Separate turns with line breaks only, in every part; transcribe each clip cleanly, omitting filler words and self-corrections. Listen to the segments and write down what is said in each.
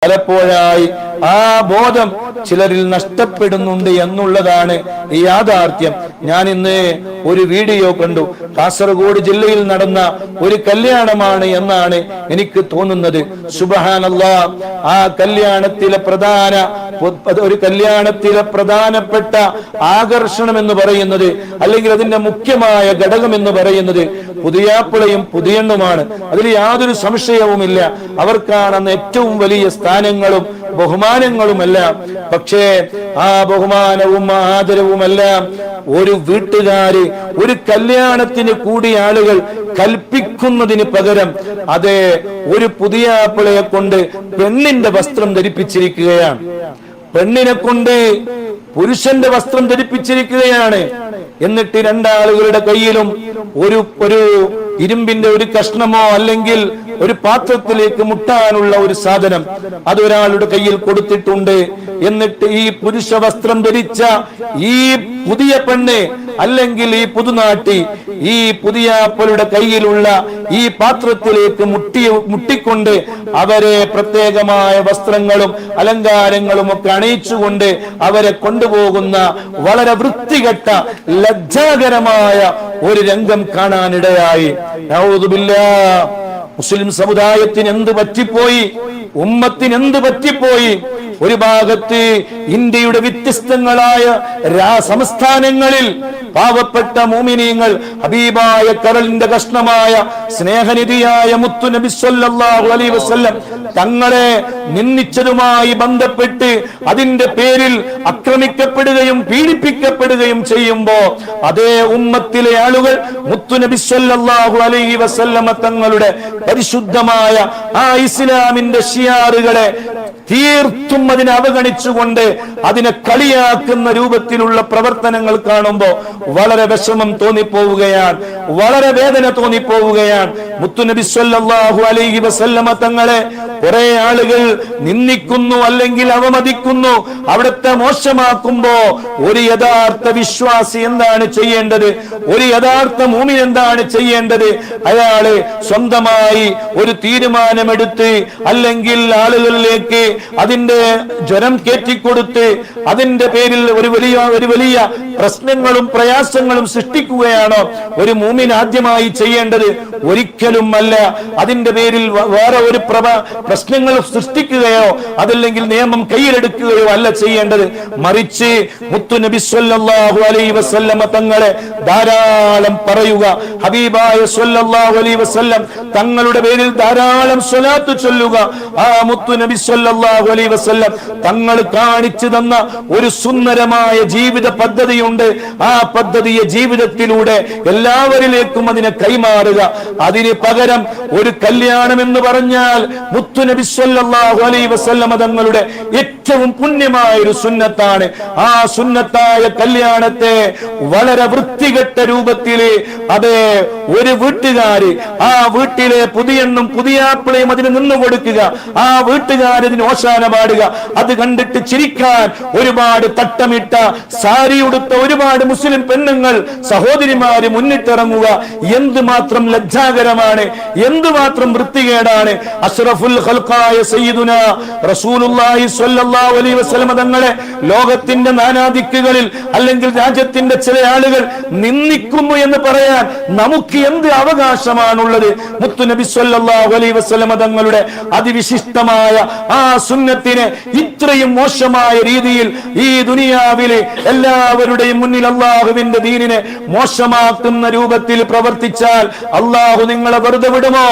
പലപ്പോഴായി ആ ബോധം ചിലരിൽ നഷ്ടപ്പെടുന്നുണ്ട് എന്നുള്ളതാണ് ഈ യാഥാർത്ഥ്യം. ഞാൻ ഇന്ന് ഒരു വീഡിയോ കണ്ടു. കാസർഗോഡ് ജില്ലയിൽ നടന്ന ഒരു കല്യാണമാണ് എന്നാണ് എനിക്ക് തോന്നുന്നത്. സുബ്ഹാനല്ലാഹ്, ആ കല്യാണത്തിലെ പ്രധാനപ്പെട്ട ആകർഷണം എന്ന് പറയുന്നത്, അല്ലെങ്കിൽ അതിന്റെ മുഖ്യമായ ഘടകം എന്ന് പറയുന്നത് പുതിയാപ്പിളയും പുതിയണ്ണുമാണ്. അതിൽ യാതൊരു സംശയവുമില്ല. അവർക്കാണ് ഏറ്റവും വലിയ സ്ഥാനങ്ങളും ബഹുമാനങ്ങളുമെല്ലാം. പക്ഷേ ആ ബഹുമാനവും ആദരവുമെല്ലാം ഒരു വീട്ടുകാര് ഒരു കല്യാണത്തിന് കൂടിയ ആളുകൾ കൽപ്പിക്കുന്നതിന് പകരം അത് ഒരു പുതിയാപ്പിളയെ കൊണ്ട് പെണ്ണിന്റെ വസ്ത്രം ധരിപ്പിച്ചിരിക്കുകയാണ്. പെണ്ണിനെ കൊണ്ട് പുരുഷന്റെ വസ്ത്രം ധരിപ്പിച്ചിരിക്കുകയാണ്. എന്നിട്ട് രണ്ടാളുകളുടെ കയ്യിലും ഒരു ഇരുമ്പിന്റെ ഒരു കഷ്ണമോ അല്ലെങ്കിൽ ഒരു പാത്രത്തിലേക്ക് മുട്ടാനുള്ള ഒരു സാധനം അതൊരാളുടെ കയ്യിൽ കൊടുത്തിട്ടുണ്ട്. എന്നിട്ട് ഈ പുരുഷ വസ്ത്രം ധരിച്ച ഈ പുതിയ പെണ്ണ് അല്ലെങ്കിൽ ഈ പുതുനാട്ടി ഈ പുതിയാപ്പളുടെ കയ്യിലുള്ള ഈ പാത്രത്തിലേക്ക് മുട്ടിക്കൊണ്ട് അവരെ പ്രത്യേകമായ വസ്ത്രങ്ങളും അലങ്കാരങ്ങളും ഒക്കെ അണിയിച്ചുകൊണ്ട് അവരെ കൊണ്ടുപോകുന്ന വളരെ വൃത്തികെട്ട ലജ്ജാകരമായ ഒരു രംഗം കാണാനിടയായി. നഊദു ബില്ലാഹ്. മുസ്ലിം സമുദായത്തിന് എന്ത് പറ്റിപ്പോയി? ഉമ്മത്തിന് എന്ത് പറ്റിപ്പോയി? ഒരു ഭാഗത്ത് ഇന്ത്യയുടെ വ്യത്യസ്തങ്ങളായ സംസ്ഥാനങ്ങളിൽ പാവപ്പെട്ട മുഅ്മിനീങ്ങൾ ഹബീബായ കരളിന്റെ കഷ്ണമായ സ്നേഹനിധിയായ മുത്തു നബി സല്ലല്ലാഹു അലൈഹി വസല്ലം തങ്ങളെ നിന്ദിച്ചതുമായി ബന്ധപ്പെട്ട് അതിന്റെ പേരിൽ ആക്രമിക്കപ്പെടുകയും പീഡിപ്പിക്കപ്പെടുകയും ചെയ്യുമ്പോ അതേ ഉമ്മത്തിലെ ആളുകൾ മുത്തു നബി സല്ലല്ലാഹു അലൈഹി വസല്ലം തങ്ങളുടെ പരിശുദ്ധമായ ആ ഇസ്ലാമിന്റെ ശിയാറുകളെ തീർത്തും അതിനെ അവഗണിച്ചുകൊണ്ട് അതിനെ കളിയാക്കുന്ന രൂപത്തിലുള്ള പ്രവർത്തനങ്ങൾ കാണുമ്പോ വളരെ വിഷമം തോന്നിപ്പോവുകയാണ്, വളരെ വേദന തോന്നിപ്പോവുകയാണ്. മുത്തുനബി സല്ലല്ലാഹു അലൈഹി വസല്ലമ തങ്ങളെ കുറെ ആളുകൾ നിന്ദിക്കുന്നു, അല്ലെങ്കിൽ അവമതിക്കുന്നു, അവിടുത്തെ മോശമാക്കുമ്പോ ഒരു യഥാർത്ഥ വിശ്വാസി എന്താണ് ചെയ്യേണ്ടത്? ഒരു യഥാർത്ഥ മുഅ്മിൻ എന്താണ് ചെയ്യേണ്ടത്? അയാള് സ്വന്തമായി ഒരു തീരുമാനമെടുത്ത് അല്ലെങ്കിൽ ആളുകളിലേക്ക് അതിന്റെ ജ്വരം കയറ്റിക്കൊടുത്ത് അതിന്റെ പേരിൽ ഒരു വലിയ പ്രശ്നങ്ങളും പ്രയാസങ്ങളും സൃഷ്ടിക്കുകയാണോ ഒരു മുഅ്മിൻ ആദ്യമായി ചെയ്യേണ്ടത്? ഒരിക്കലും അല്ല. അതിന്റെ പേരിൽ വേറെ ഒരു പ്രശ്നങ്ങൾ സൃഷ്ടിക്കുകയോ അതല്ലെങ്കിൽ നിയമം കയ്യിലെടുക്കുകയോ അല്ല ചെയ്യേണ്ടത്. മറിച്ച് മുത്തു നബി സല്ലല്ലാഹു അലൈഹി വസല്ലമ തങ്ങളെ ധാരാളം പറയുക, ഹബീബായ സല്ലല്ലാഹു അലൈഹി വസല്ലം തങ്ങളുടെ പേരിൽ ധാരാളം സ്വലാത്ത് ചൊല്ലുക. ആ മുത്തു നബി സല്ലല്ലാഹു അലൈഹി വസല്ലം തങ്ങൾ കാണിച്ചു തന്ന ഒരു സുന്ദരമായ ജീവിത പദ്ധതിയുണ്ട്. ആ പദ്ധതിയെ ജീവിതത്തിലൂടെ എല്ലാവരിലേക്കും അതിനെ കൈമാറുക. അതിന് പകരം ഒരു കല്യാണം എന്ന് പറഞ്ഞാൽ മുത്തു നബി സല്ലല്ലാഹു അലൈഹി വസല്ലം തങ്ങളുടെ ഏറ്റവും പുണ്യമായ ഒരു സുന്നത്താണ്. ആ സുന്നത്തായ കല്യാണത്തെ വളരെ വൃത്തികെട്ട രൂപത്തിൽ അതെ ഒരു വീട്ടുകാര് ആ വീട്ടിലെ പുതിയണ്ണും പുതിയാപ്പിളയും അതിന് നിന്നു കൊടുക്കുക, ആ വീട്ടുകാരതിന് ഓശാന പാടുക, അത് കണ്ടിട്ട് ചിരിക്കാൻ ഒരുപാട് തട്ടമിട്ട സാരി ഉടുത്ത ഒരുപാട് മുസ്ലിം പെണ്ണുങ്ങൾ സഹോദരിമാര് മുന്നിട്ടിറങ്ങുക. എന്തുമാത്രം ലജ്ജാകരമാണ്, എന്തുമാത്രം വൃത്തികേടാണ്. അഷ്റഫുൽ ഖൽഖായ സയ്യിദുനാ റസൂലുള്ളാഹി സ്വല്ലല്ലാഹു അലൈഹി വസല്ലം തങ്ങളെ ലോകത്തിന്റെ നാനാദിക്കുകളിൽ അല്ലെങ്കിൽ രാജ്യത്തിന്റെ ചില ആളുകൾ നിന്ദിക്കുന്നു എന്ന് പറയാൻ നമുക്ക് എന്ത് അവകാശമാണുള്ളത്? മുത്തുനബി സ്വല്ലല്ലാഹു അലൈഹി വസല്ലം തങ്ങളുടെ അതിവിശിഷ്ടമായ ആ സുന്നത്തിനെ ഇത്രയും മോശമായ രീതിയിൽ ഈ ദുനിയാവിലെ എല്ലാവരുടെയും മുന്നിൽ അള്ളാഹുവിന്റെ ദീനിനെ മോശമാക്കുന്ന രൂപത്തിൽ പ്രവർത്തിച്ചാൽ അള്ളാഹു നിങ്ങളെ വെറുതെ വിടുമോ?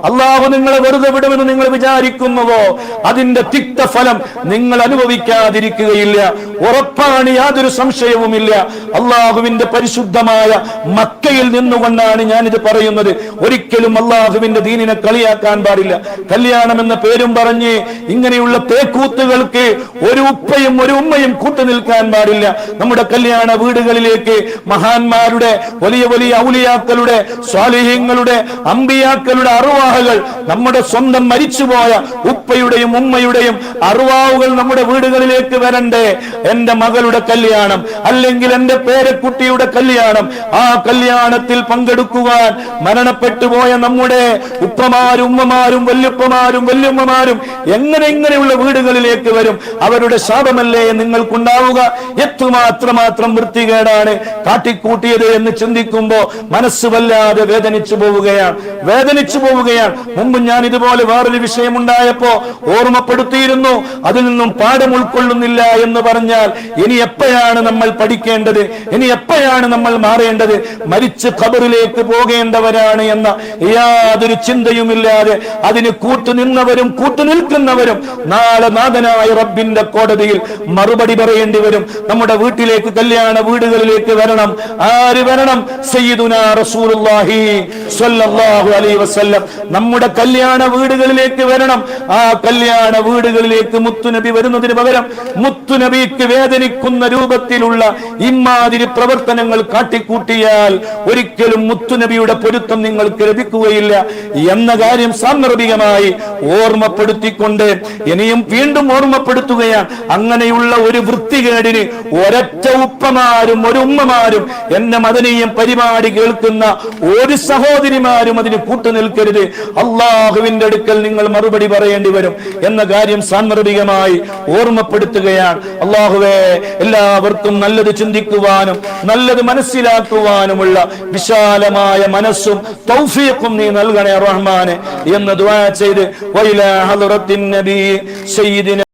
അള്ളാഹു നിങ്ങളെ വെറുതെ വിടുമെന്ന് നിങ്ങൾ വിചാരിക്കുന്നുവോ? അതിന്റെ തിക്തഫലം നിങ്ങൾ അനുഭവിക്കാതിരിക്കുകയില്ല, ഉറപ്പാണ്, യാതൊരു സംശയവുമില്ല. അള്ളാഹുവിന്റെ പരിശുദ്ധമായ മക്കയിൽ നിന്നുകൊണ്ടാണ് ഞാനിത് പറയുന്നത്. ഒരിക്കലും അള്ളാഹുവിന്റെ ദീനിനെ കളിയാക്കാൻ പാടില്ല. കല്യാണം എന്ന പേരും പറഞ്ഞ് ഇങ്ങനെയുള്ള പേക്കൂത്തുകൾക്ക് ഒരു ഉപ്പയും ഒരു ഉമ്മയും കൂട്ടുനിൽക്കാൻ പാടില്ല. നമ്മുടെ കല്യാണ വീടുകളിലേക്ക് മഹാന്മാരുടെ വലിയ വലിയ ഔലിയാക്കളുടെ സ്വാലിഹീങ്ങളുടെ അമ്പിയാക്കളുടെ അറുവാ അർവാഹുകൾ, നമ്മുടെ സ്വന്തം മരിച്ചുപോയ ഉപ്പയുടെയും ഉമ്മയുടെയും അർവാഹുകൾ നമ്മുടെ വീടുകളിലേക്ക് വരണ്ടേ? എന്റെ മകളുടെ കല്യാണം അല്ലെങ്കിൽ എന്റെ പേരക്കുട്ടിയുടെ കല്യാണം, ആ കല്യാണത്തിൽ പങ്കെടുക്കുവാൻ മരണപ്പെട്ടു പോയ നമ്മുടെ ഉപ്പമാരും ഉമ്മമാരും വല്യുപ്പമാരും വല്യുമ്മമാരും ഇങ്ങനെയുള്ള വീടുകളിലേക്ക് വരും. അവരുടെ ശാപമല്ലേ നിങ്ങൾക്കുണ്ടാവുക? എത്രമാത്രം വൃത്തികേടാണ് കാട്ടിക്കൂട്ടിയത് എന്ന് ചിന്തിക്കുമ്പോ മനസ്സ് വല്ലാതെ വേദനിച്ചു പോവുകയാണ്. മുമ്പ് ഞാൻ ഇതുപോലെ വേറൊരു വിഷയമുണ്ടായപ്പോ ഓർമ്മപ്പെടുത്തിയിരുന്നു. അതിൽ നിന്നും പാഠം ഉൾക്കൊള്ളുന്നില്ല എന്ന് പറഞ്ഞാൽ ഇനി എപ്പോഴാണ് നമ്മൾ പഠിക്കേണ്ടത്? ഇനി എപ്പോഴാണ് നമ്മൾ മാറേണ്ടത്? മരിച്ച് ഖബറിലേക്ക് പോകേണ്ടവരാണ് എന്ന യാതൊരു ചിന്തയുമില്ലാതെ അതിന് കൂട്ടുനിന്നവരും കൂട്ടുനിൽക്കുന്നവരും നാളെ നാഥനായ റബ്ബിന്റെ കോടതിയിൽ മറുപടി പറയേണ്ടി വരും. നമ്മുടെ വീട്ടിലേക്ക്, കല്യാണ വീടുകളിലേക്ക് വരണം. ആര് വരണം? സയ്യിദുനാ റസൂലുള്ളാഹി സ്വല്ലല്ലാഹു അലൈഹി വസല്ലം നമ്മുടെ കല്യാണ വീടുകളിലേക്ക് വരണം. ആ കല്യാണ വീടുകളിലേക്ക് മുത്തുനബി വരുന്നതിന് പകരം മുത്തുനബിക്ക് വേദനിക്കുന്ന രൂപത്തിലുള്ള ഇമാതിരി പ്രവർത്തനങ്ങൾ കാട്ടിക്കൂട്ടിയാൽ ഒരിക്കലും മുത്തുനബിയുടെ പൊരുത്തം നിങ്ങൾക്ക് ലഭിക്കുകയില്ല എന്ന കാര്യം സാന്ദർഭികമായി ഓർമ്മപ്പെടുത്തിക്കൊണ്ട് ഇനിയും വീണ്ടും ഓർമ്മപ്പെടുത്തുകയാണ്. അങ്ങനെയുള്ള ഒരു വൃത്തികേടിന് ഒരൊറ്റ ഉപ്പമാരും ഒരു ഉമ്മമാരും എന്നെ മദനീയം പരിപാടി കേൾക്കുന്ന ഒരു സഹോദരിമാരും അതിന് കൂട്ടുനിൽക്കരുത്. അള്ളാഹുവിന്റെ അടുക്കൽ നിങ്ങൾ മറുപടി പറയേണ്ടി വരും എന്ന കാര്യം സാന്ദർഭികമായി ഓർമ്മപ്പെടുത്തുകയാണ്. അള്ളാഹുവേ, എല്ലാവർക്കും നല്ലത് ചിന്തിക്കുവാനും നല്ലത് മനസ്സിലാക്കുവാനുമുള്ള വിശാലമായ മനസ്സും തൗഫീഖും നീ നൽകണേ റഹ്മാനെ എന്ന് ദുആ ചെയ്ത് വഇലാ ഹളറത്തിൻ നബി സയ്യിദിന